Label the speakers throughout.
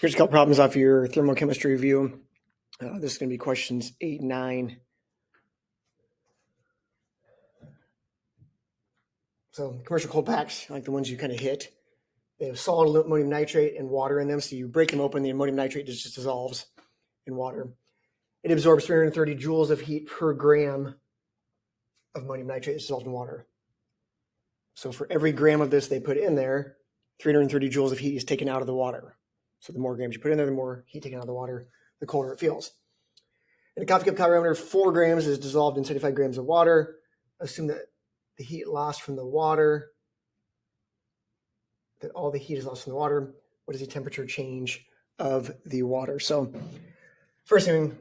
Speaker 1: Here's a couple problems off your thermochemistry review. This is going to be questions 8 and 9. So commercial cold packs, like the ones you kind of hit, they have solid ammonium nitrate and water in them. So you break them open, the ammonium nitrate just dissolves in water. It absorbs 330 joules of heat per gram of ammonium nitrate dissolved in water. So for every gram of this they put in there, 330 joules of heat is taken out of the water. So the more grams you put in there, the more heat taken out of the water, the colder it feels. In a coffee cup calorimeter, 4 grams is dissolved in 75 grams of water. Assume that the heat lost from the water, that all the heat is lost from the water. What is the temperature change of the water? So first thing,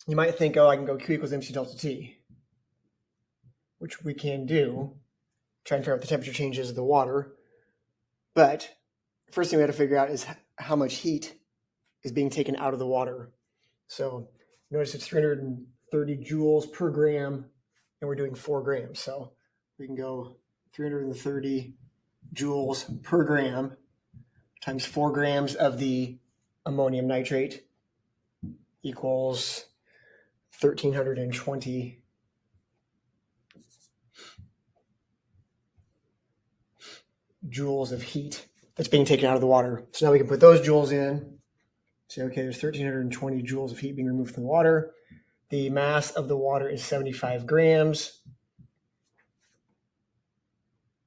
Speaker 1: you might think, oh, I can go Q equals MC delta T, which we can do, try and figure out the temperature changes of the water. But first thing we have to figure out is how much heat is being taken out of the water. So notice it's 330 joules per gram, and we're doing 4 grams. So we can go 330 joules per gram times 4 grams of the ammonium nitrate equals 1,320 joules of heat that's being taken out of the water. So now we can put those joules in. Say, okay, there's 1,320 joules of heat being removed from the water. The mass of the water is 75 grams.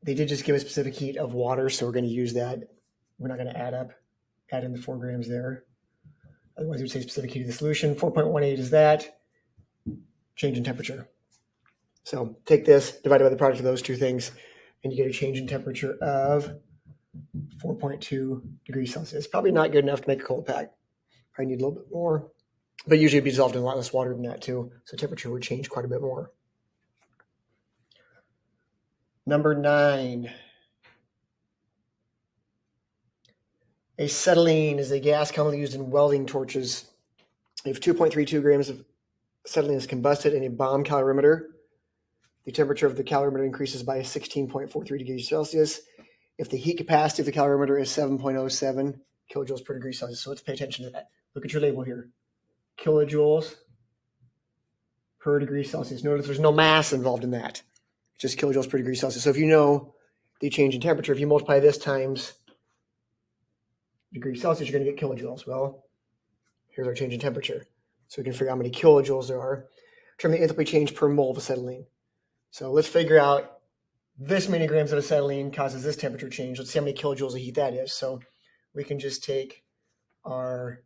Speaker 1: They did just give a specific heat of water, so we're going to use that. We're not going to add in the 4 grams there. Otherwise, we would say specific heat of the solution. 4.18 is that. Change in temperature. So take this, divide it by the product of those two things, and you get a change in temperature of 4.2 degrees Celsius. Probably not good enough to make a cold pack. Probably need a little bit more, but usually it'd be dissolved in a lot less water than that too. So temperature would change quite a bit more. Number 9. Acetylene is a gas commonly used in welding torches. If 2.32 grams of acetylene is combusted in a bomb calorimeter, the temperature of the calorimeter increases by 16.43 degrees Celsius. If the heat capacity of the calorimeter is 7.07 kilojoules per degree Celsius. So let's pay attention to that. Look at your label here. Kilojoules per degree Celsius. Notice there's no mass involved in that. It's just kilojoules per degree Celsius. So if you know the change in temperature, if you multiply this times degree Celsius, you're going to get kilojoules. Well, here's our change in temperature. So we can figure out how many kilojoules there are. Determine the enthalpy change per mole of acetylene. So let's figure out this many grams of acetylene causes this temperature change. Let's see how many kilojoules of heat that is. So we can just take our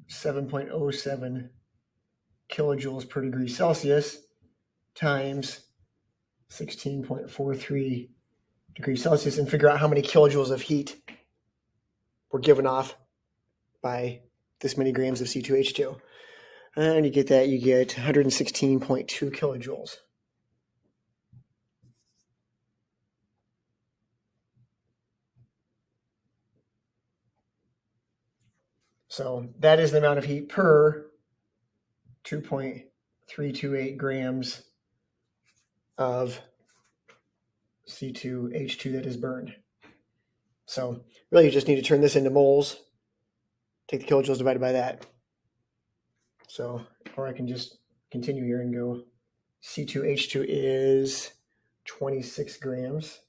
Speaker 1: 7.07 kilojoules per degree Celsius times 16.43 degrees Celsius and figure out how many kilojoules of heat were given off by this many grams of C2H2. And you get that, you get 116.2 kilojoules. So that is the amount of heat per 2.328 grams of C2H2 that is burned. So really you just need to turn this into moles, take the kilojoules divided by that. So, or I can just continue here and go C2H2 is 26 grams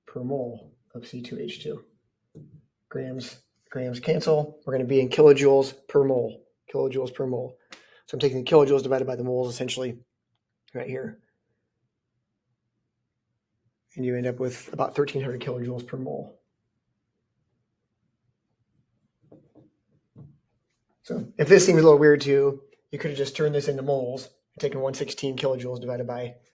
Speaker 1: per mole of C2H2. Grams cancel. We're going to be in kilojoules per mole. Kilojoules per mole. So I'm taking the kilojoules divided by the moles essentially right here. And you end up with about 1,300 kilojoules per mole. So if this seems a little weird to you, you could have just turned this into moles and taken 116 kilojoules divided by